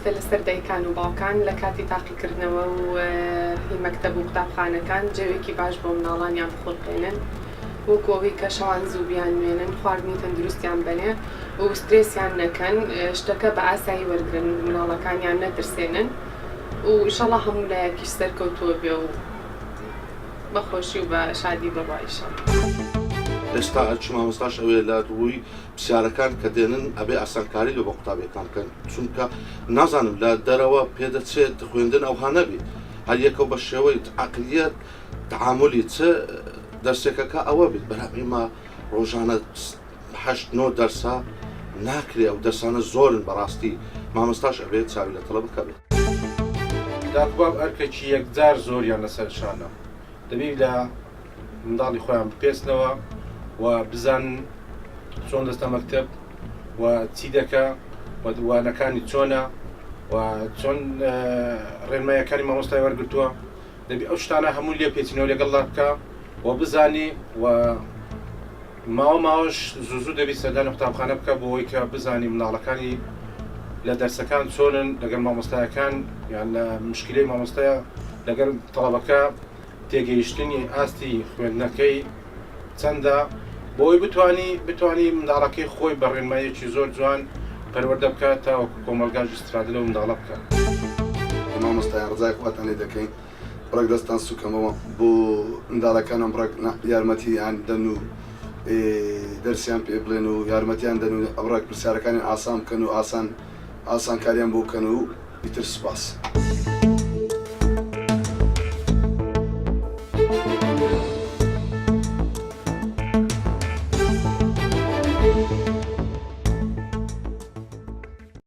پێویستە لەسەر دایکان و باوکان لە کاتی تاقیکردنەوە و مەکتەب و قوتابخانەکان جێوێکی باش بۆ منداڵانیان بخۆڵقێنن وەکۆوەی کە شەوان زوو بیانوێنن خواردنی تەندروستیان بنێ و سترێسیان نەکەن شتەکە بە ئاسایی وەرگرن منداڵەکانیان نەترسێنن و ئینشەڵڵا هەموو لایەکیش سەرکەوتووە بێ و بەخۆشی و بە شادی بەبا ئینشەڵڵا. ئێستا هەرچی مامۆستاش ئەوەیە لە ڕووی پرسیارەکان کە دێنن ئەبێ ئاسانکاری لە بۆ قوتابیەکان بکەن چونکە نازانم لە دەرەوە پێدەچێت خوێندن ئەوها نەبی هەر یەکەو بە شێوەی عەقلیەت تەعاملی چ دەرسێکەکە ئەوە بێت بەرامبەر ڕۆژانە 8-9 دەرسا ناکرێ ئەو دەرسانە زۆرن بەڕاستی مامۆستاش ئەبێت چاوی لە تەڵەبەکە بێت. داکواب ئەرکێکی یەکجار زۆریان لەسەر شانە دەبێت لە منداڵی خۆیان بپێسنەوە و بزان چۆن دەستە مەکتەب و چی دەکە و دوانەکانی چۆنە و چۆن ڕێنماییەکانی مامۆستای وەرگرتووە دەبێت ئەو شتانە هەموو لێ پێچینەوە لەگەڵ بکە و بزانی و ماوەش زوو دەبێت سەردانی قوتابخانە بکە بۆ ئەوەی کە بزانی منداڵەکانی لە دەرسەکان چۆنن لەگەڵ مامۆستایەکان یان لە مشکلەی مامۆستایە لەگەڵ تەڵەبەکە تێگەیشتنی ئاستی خوێندنەکەی چەندە بۆی بتوانی منداڵەکەی خۆی بە ڕێنماییەکی زۆر جوان پەروەردە بکات تا کۆمەلگاژ استفادە لەو منداڵە بکات. مامۆستایان ڕزای خواتان لێ دەکەین بڕێک دەستان سوکەمەوە بۆ منداڵەکانم بڕێک یارمەتییان دەن و دەرسیان پێ بڵێن و یارمەتیان دەن و ئەبڕێک پرسیارەکانی ئاسان بکەن و ئاسانکاریان بۆ بکەن و ئیتر سوپاس.